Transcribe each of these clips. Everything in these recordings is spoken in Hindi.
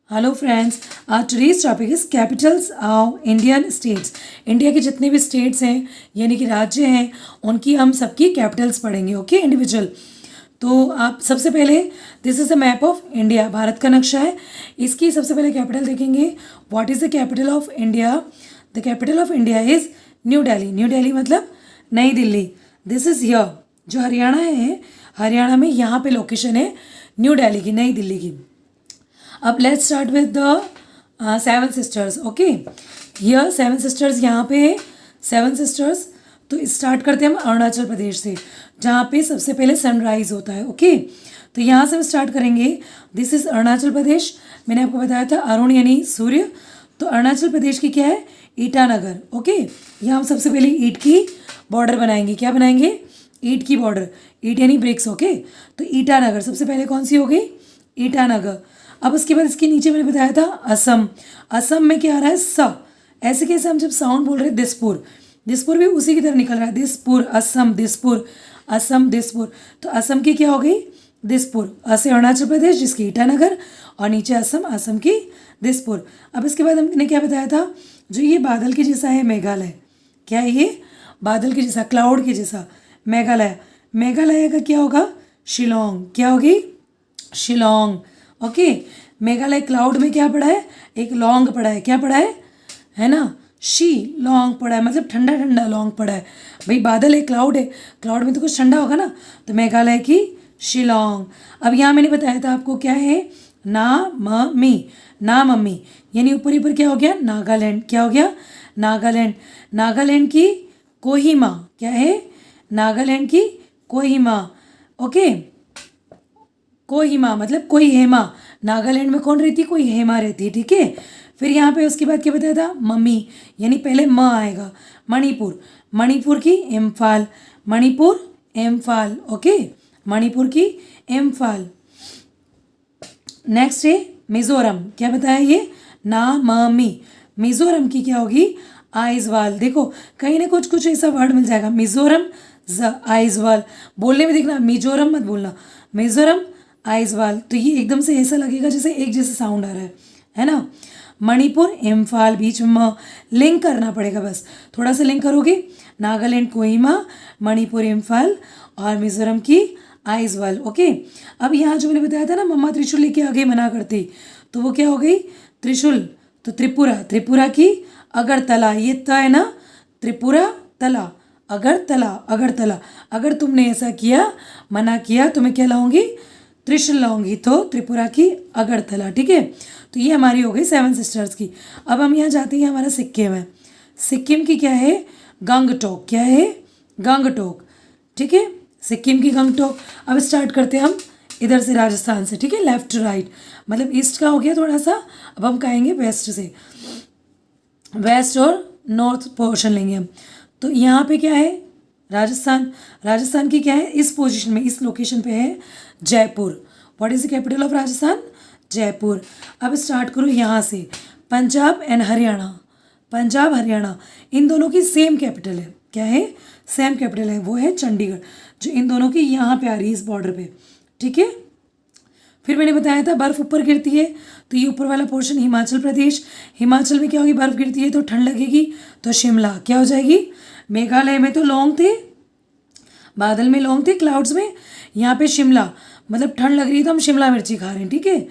Hello friends, today's topic is Capitals of Indian states. India के जितने भी स्टेट्स हैं यानी कि राज्य हैं उनकी हम सबकी कैपिटल्स पढ़ेंगे। Okay, individual. तो आप सबसे पहले this is a map of India, Bharat का नक्शा है। इसकी सबसे पहले कैपिटल देखेंगे। What is the capital of India? The capital of India is new Delhi. New Delhi मतलब नई दिल्ली। दिस इज़ हियर, जो हरियाणा है, हरियाणा में यहाँ पे लोकेशन है न्यू दिल्ली की, नई दिल्ली की। अब let's start with the seven sisters. Okay, here seven sisters यहाँ पे है, सेवन सिस्टर्स। तो स्टार्ट करते हैं हम अरुणाचल प्रदेश से, जहाँ पे सबसे पहले सनराइज होता है। ओके, तो यहाँ से हम स्टार्ट करेंगे। This is Arunachal Pradesh. मैंने आपको बताया था अरुण यानी सूर्य। तो अरुणाचल प्रदेश की क्या है? ईटानगर। ओके, यहाँ हम सबसे पहले ईंट की बॉर्डर बनाएंगे। क्या बनाएंगे? ईंट की बॉर्डर। ईंट यानी ब्रिक्स। ओके, तो ईटानगर सबसे पहले कौन सी हो गई? ईटानगर। अब उसके बाद इसके नीचे मैंने बताया था असम। असम में क्या आ रहा है? स। ऐसे कैसे हम जब साउंड बोल रहे हैं दिसपुर, दिसपुर भी उसी की तरह निकल रहा है। दिसपुर, असम, दिसपुर, असम, दिसपुर। तो असम की क्या हो गई? दिसपुर। असे अरुणाचल प्रदेश जिसकी ईटानगर, और नीचे असम, असम की दिसपुर। अब इसके बाद हमने क्या बताया था? जो ये बादल के जैसा है मेघालय। क्या है ये? बादल के जैसा, क्लाउड के जैसा, मेघालय। मेघालय का क्या होगा? शिलोंग। क्या होगी? शिलोंग। ओके, मेघालय क्लाउड में क्या पड़ा है? एक लौंग पड़ा है। क्या पड़ा है ना? शी लौंग पड़ा है, मतलब ठंडा ठंडा लौंग पड़ा है। भाई बादल है, क्लाउड है, क्लाउड में तो कुछ ठंडा होगा ना। तो मेघालय की शिलोंग। अब यहाँ मैंने बताया था आपको क्या है? ना मम्मी, ना मम्मी यानी ऊपर ऊपर क्या हो गया? नागालैंड। क्या हो गया? नागालैंड। नागालैंड की कोहिमा। क्या है? नागालैंड की कोहिमा। ओके, कोहिमा मतलब कोई हेमा। नागालैंड में कौन रहती? कोई हेमा रहती है। ठीक है, फिर यहाँ पे उसके बाद क्या बताया था? मम्मी यानी पहले म आएगा। मणिपुर। मणिपुर की इम्फाल। मणिपुर, इम्फाल। ओके, मणिपुर की इम्फाल। नेक्स्ट है मिजोरम। क्या बताया ये? ना मम्मी। मिजोरम की क्या होगी? आइजवाल। देखो कहीं ना कुछ कुछ ऐसा वर्ड मिल जाएगा। मिजोरम, आइजवाल। बोलने में देखना, मिजोरम मत बोलना, मिजोरम, आइजवाल। तो ये एकदम से ऐसा लगेगा जैसे एक जैसा साउंड आ रहा है ना। मणिपुर, इम्फाल, बीच में म लिंक करना पड़ेगा, बस थोड़ा सा लिंक करोगे। नागालैंड कोहिमा, मणिपुर इम्फाल, और मिजोरम की आइजवाल। ओके, अब यहाँ जो मैंने बताया था ना मम्मा त्रिशूल लेके आगे मना करती, तो वो क्या हो गई? त्रिशूल। तो त्रिपुरा, त्रिपुरा की अगरतला। ये त है ना, त्रिपुरा तला, अगरतला, अगरतला। अगर तुमने ऐसा किया, मना किया, तो मैं क्या लाऊंगी? त्रिशूल लाऊंगी। तो त्रिपुरा की अगरतला। ठीक है, तो ये हमारी हो गई सेवन सिस्टर्स की। अब हम यहाँ जाते हैं, हमारा सिक्किम है। सिक्किम की क्या है? गंगटोक। क्या है? गंगटोक। ठीक है, सिक्किम की गंगटोक। अब स्टार्ट करते हैं हम इधर से, राजस्थान से। ठीक है, लेफ्ट टू राइट, मतलब ईस्ट का हो गया थोड़ा सा। अब हम कहेंगे वेस्ट से, वेस्ट और नॉर्थ पोर्शन लेंगे हम। तो यहाँ पे क्या है? राजस्थान। राजस्थान की क्या है? इस पोजीशन में, इस लोकेशन पे है Jaipur. What is the capital of Rajasthan? Jaipur. अब स्टार्ट करो यहाँ से, पंजाब एंड हरियाणा। पंजाब, हरियाणा, इन दोनों की सेम कैपिटल है। क्या है? सेम कैपिटल है, वो है चंडीगढ़, जो इन दोनों की यहाँ पे आ रही है, इस बॉर्डर पे। ठीक है, फिर मैंने बताया था बर्फ़ ऊपर गिरती है, तो ये ऊपर वाला पोर्शन हिमाचल प्रदेश। हिमाचल में क्या होगी? बर्फ़ गिरती है तो ठंड लगेगी, तो शिमला। क्या हो जाएगी? मेघालय में तो लौंग थे, बादल में लौंग थे, क्लाउड्स में। यहाँ पे शिमला, मतलब ठंड लग रही है तो हम शिमला मिर्ची खा रहे हैं। ठीक है,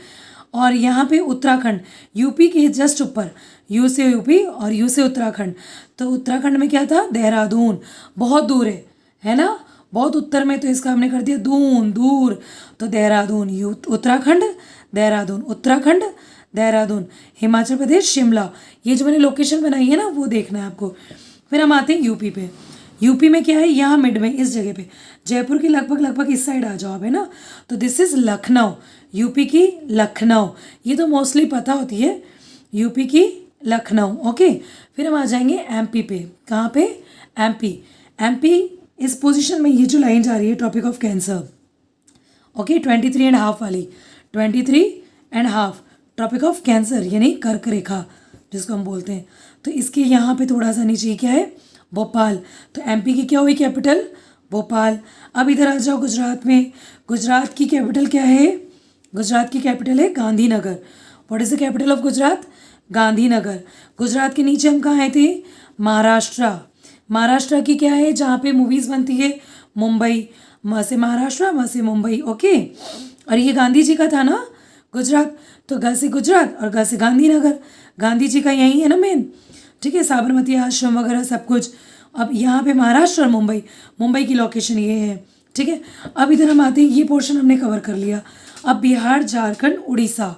और यहाँ पे उत्तराखंड, यूपी के जस्ट ऊपर, यू से यूपी और यू से उत्तराखंड। तो उत्तराखंड में क्या था? देहरादून। बहुत दूर है ना, बहुत उत्तर में, तो इसका हमने कर दिया दून, दूर। तो देहरादून, यू उत्तराखंड, देहरादून, उत्तराखंड, देहरादून, हिमाचल प्रदेश, शिमला। ये जो मैंने लोकेशन बनाई है ना, वो देखना है आपको। फिर हम आते हैं यूपी पे। यूपी में क्या है? यहाँ मिड में, इस जगह पे, जयपुर की लगभग लगभग इस साइड आ जाओ आप, है ना। तो दिस इज़ लखनऊ। यूपी की लखनऊ, ये तो मोस्टली पता होती है, यूपी की लखनऊ। ओके, फिर हम आ जाएंगे एमपी पे। कहाँ पे? एमपी। एमपी इस पोजीशन में, ये जो लाइन जा रही है, ट्रॉपिक ऑफ कैंसर। ओके, 23.5 वाली, 23.5, ट्रॉपिक ऑफ कैंसर यानी कर्क रेखा जिसको हम बोलते हैं। तो इसके यहाँ पे थोड़ा सा नीचे क्या है? भोपाल। तो एमपी की क्या हुई कैपिटल? भोपाल। अब इधर आ जाओ गुजरात में। गुजरात की कैपिटल क्या है? गुजरात की कैपिटल है Gandhinagar. What is the capital of Gujarat? Gandhinagar. Gujarat के नीचे हम कहाँ आए थे? महाराष्ट्र। महाराष्ट्र की क्या है जहाँ पे मूवीज़ बनती है? मुंबई। म से महाराष्ट्र, म से मुंबई। ओके, और ये गांधी जी का था ना गुजरात, तो ग से गुजरात और ग से गांधीनगर। गांधी जी का यही है ना मेन, ठीक है, साबरमती आश्रम वगैरह सब कुछ। अब यहाँ पे महाराष्ट्र और मुंबई, मुंबई की लोकेशन ये है, ठीक है। अब इधर हम आते हैं, ये पोर्शन हमने कवर कर लिया। अब बिहार, झारखंड, उड़ीसा,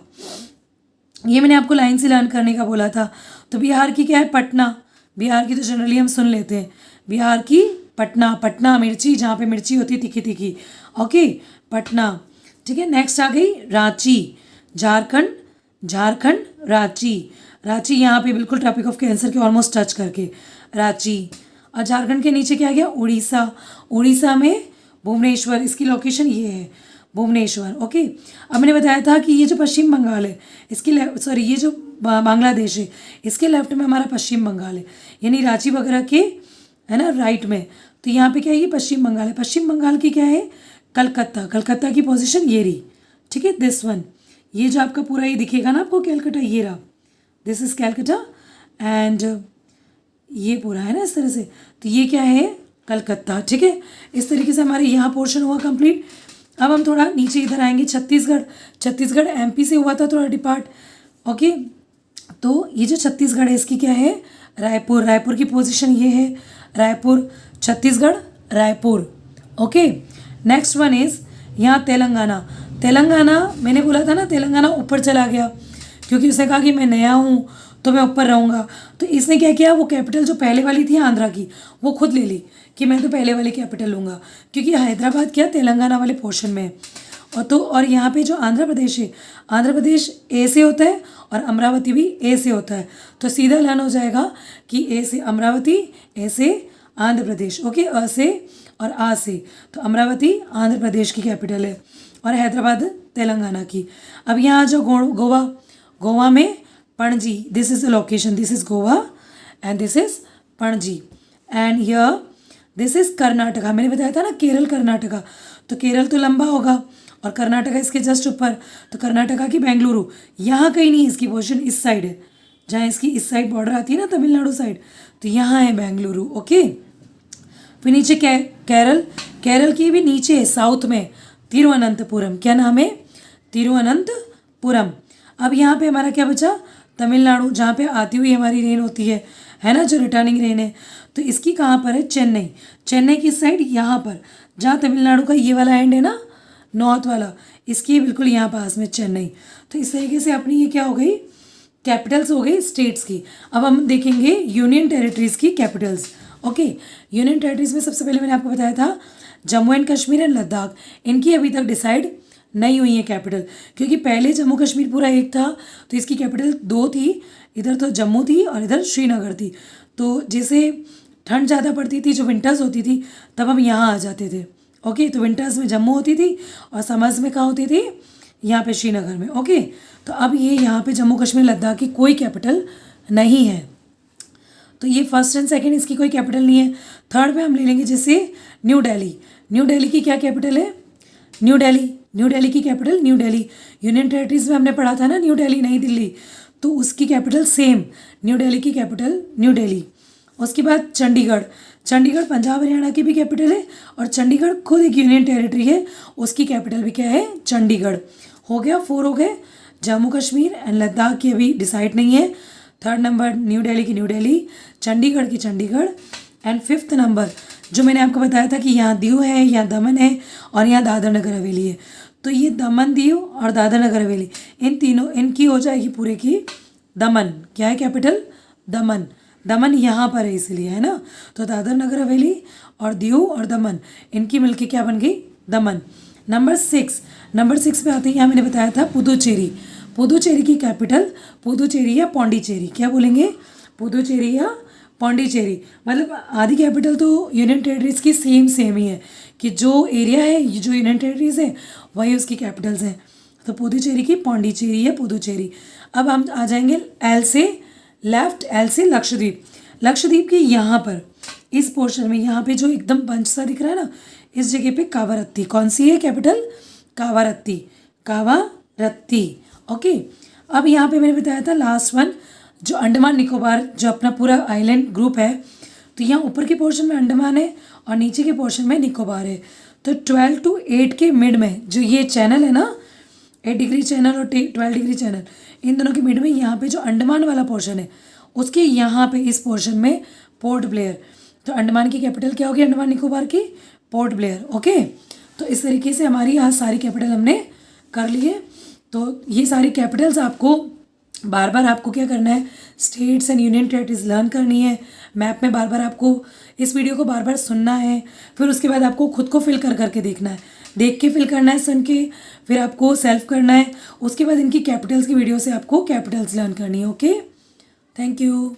ये मैंने आपको लाइन से लर्न करने का बोला था। तो बिहार की क्या है? पटना। बिहार की तो जनरली हम सुन लेते हैं। बिहार की पटना, पटना मिर्ची, जहाँ पे मिर्ची होती है तीखी तीखी। ओके, पटना, ठीक है। नेक्स्ट आ गई रांची। झारखंड, झारखंड, रांची। रांची यहाँ पे बिल्कुल ट्रॉपिक ऑफ कैंसर के ऑलमोस्ट टच करके रांची। और झारखंड के नीचे क्या आ गया? उड़ीसा। उड़ीसा में भुवनेश्वर, इसकी लोकेशन ये है, भुवनेश्वर। ओके, अब मैंने बताया था कि ये जो पश्चिम बंगाल है, इसके सॉरी ये जो बांग्लादेश है, इसके लेफ्ट में हमारा पश्चिम बंगाल है, यानी रांची वगैरह के है ना राइट में। तो यहाँ पे क्या है? ये पश्चिम बंगाल है। पश्चिम बंगाल की क्या है? कलकत्ता। कलकत्ता की पोजीशन ये रही, ठीक है, दिस वन। ये जो आपका पूरा ये दिखेगा ना आपको कैलकाटा, ये रहा, दिस इज कैलकाटा एंड ये पूरा है ना इस तरह से। तो ये क्या है? कलकत्ता, ठीक है। इस तरीके से हमारे यहाँ पोर्शन हुआ कंप्लीट। अब हम थोड़ा नीचे इधर आएंगे, छत्तीसगढ़। छत्तीसगढ़ एमपी से हुआ था थोड़ा डिपार्ट। ओके, तो ये जो छत्तीसगढ़ है इसकी क्या है? रायपुर। रायपुर की पोजीशन ये है, Raipur, Chhattisgarh, Raipur. Okay, next one is यहाँ तेलंगाना। तेलंगाना मैंने बोला था ना, तेलंगाना ऊपर चला गया क्योंकि उसने कहा कि मैं नया हूँ तो मैं ऊपर रहूँगा। तो इसने क्या किया? वो कैपिटल जो पहले वाली थी आंध्रा की, वो खुद ले ली कि मैं तो पहले वाली कैपिटल लूँगा, क्योंकि हैदराबाद क्या तेलंगाना वाले पोर्शन में है। और यहाँ पे जो आंध्र प्रदेश है, आंध्र प्रदेश ए से होता है और अमरावती भी ए से होता है। तो सीधा लर्न हो जाएगा कि ए से अमरावती, ए से आंध्र प्रदेश। ओके, अ से और आ से, तो अमरावती आंध्र प्रदेश की कैपिटल है और हैदराबाद तेलंगाना की। अब यहाँ जो गोवा, गोवा में Panaji, this is the location, this is Goa and this is Panaji and here this is Karnataka. मैंने बताया था ना केरल, कर्नाटका, तो केरल तो लंबा होगा और कर्नाटका इसके जस्ट ऊपर। तो कर्नाटका की बेंगलुरु, यहाँ कहीं नहीं, इसकी पोजीशन इस साइड है, जहाँ इसकी इस साइड बॉर्डर आती है ना तमिलनाडु साइड, तो यहाँ है बेंगलुरु। ओके, फिर नीचे केरल, केरल की भी नीचे साउथ में तिरुवनंतपुरम। क्या नाम है? तिरुवनंतपुरम। अब यहाँ पे हमारा क्या बचा? तमिलनाडु, जहाँ पे आती हुई हमारी रेन होती है ना, जो रिटर्निंग रेन है। तो इसकी कहाँ पर है? चेन्नई। चेन्नई की साइड यहाँ पर, जहाँ तमिलनाडु का ये वाला एंड है ना, नॉर्थ वाला, इसकी बिल्कुल यहाँ पास में चेन्नई। तो इस तरीके से अपनी ये क्या हो गई? कैपिटल्स हो गई स्टेट्स की। अब हम देखेंगे यूनियन टेरिटरीज़ की कैपिटल्स। ओके, यूनियन टेरिटरीज़ में सबसे पहले मैंने आपको बताया था जम्मू एंड कश्मीर एंड लद्दाख, इनकी अभी तक डिसाइड नहीं हुई है कैपिटल, क्योंकि पहले जम्मू कश्मीर पूरा एक था तो इसकी कैपिटल दो थी, इधर तो जम्मू थी और इधर श्रीनगर थी। तो जैसे ठंड ज़्यादा पड़ती थी, जो विंटर्स होती थी, तब हम यहाँ आ जाते थे। ओके, तो विंटर्स में जम्मू होती थी और समर्स में कहाँ होती थी? यहाँ पे श्रीनगर में। ओके, तो अब ये यहाँ पे जम्मू कश्मीर लद्दाख की कोई कैपिटल नहीं है। तो ये फर्स्ट एंड सेकंड, इसकी कोई कैपिटल नहीं है। थर्ड में हम ले लेंगे जैसे न्यू दिल्ली। न्यू दिल्ली की क्या कैपिटल है? न्यू दिल्ली। न्यू दिल्ली की capital new Delhi. Union territories में हमने पढ़ा था ना न्यू दिल्ली, नई दिल्ली, तो उसकी कैपिटल सेम, न्यू दिल्ली की कैपिटल न्यू दिल्ली। उसके बाद चंडीगढ़। चंडीगढ़ पंजाब हरियाणा की भी कैपिटल है और चंडीगढ़ खुद एक यूनियन टेरिटरी है, उसकी कैपिटल भी क्या है? चंडीगढ़। हो गया, 4 हो गए। जम्मू कश्मीर एंड लद्दाख की अभी डिसाइड नहीं है। थर्ड नंबर न्यू दिल्ली की न्यू दिल्ली, चंडीगढ़ की चंडीगढ़ एंड फिफ्थ नंबर जो मैंने आपको बताया था कि यहाँ दीव है, यहाँ दमन है और यहाँ दादर नगर हवेली है। तो ये दमन, दीव और दादर नगर हवेली, इन तीनों, इनकी हो जाएगी पूरे की दमन। क्या है कैपिटल? दमन। दमन यहाँ पर है इसलिए, है ना। तो दादर नगर हवेली और दीव और दमन, इनकी मिलके क्या बन गई? दमन। नंबर 6 पे आते हैं, यहाँ मैंने बताया था पुदुचेरी। पुदुचेरी की कैपिटल पुदुचेरी या पौंडीचेरी। क्या बोलेंगे? पुदुचेरी या पौंडीचेरी। मतलब आधी कैपिटल तो यूनियन टेरिटरीज की सेम ही है कि जो एरिया है, जो यूनियन टेरिटरीज है, वही उसकी कैपिटल्स हैं। तो पुदुचेरी की पौंडीचेरी या पुदुचेरी। अब हम आ जाएंगे एल से लेफ्ट, एल से लक्षद्वीप। लक्षद्वीप की यहाँ पर इस पोर्शन में, यहाँ पे जो एकदम बंच सा दिख रहा है ना, इस जगह पे कावारत्ती। कौन सी है कैपिटल? कावारत्ती। कावारत्ती। ओके, अब यहाँ पे मैंने बताया था लास्ट वन, जो अंडमान निकोबार जो अपना पूरा आइलैंड ग्रुप है, तो यहाँ ऊपर के पोर्शन में अंडमान है और नीचे के पोर्शन में निकोबार है। तो 12 to 8 के मिड में जो ये चैनल है ना, 8 डिग्री चैनल और 12 डिग्री चैनल, इन दोनों के मिड में यहाँ पे जो अंडमान वाला पोर्शन है उसके यहाँ पे इस पोर्शन में पोर्ट ब्लेयर। तो अंडमान की कैपिटल क्या होगी अंडमान निकोबार की? Port Blair. ओके, तो इस तरीके से हमारी आज सारी कैपिटल हमने कर ली है। तो ये सारी कैपिटल्स आपको बार बार आपको क्या करना है, states and union territories learn करनी है। मैप में बार बार आपको इस वीडियो को बार बार सुनना है, फिर उसके बाद आपको खुद को फिल कर करके देखना है, देख के फिल करना है, सुन के फिर आपको सेल्फ करना है। उसके बाद इनकी कैपिटल्स की वीडियो से आपको कैपिटल्स लर्न करनी है। Okay, thank you.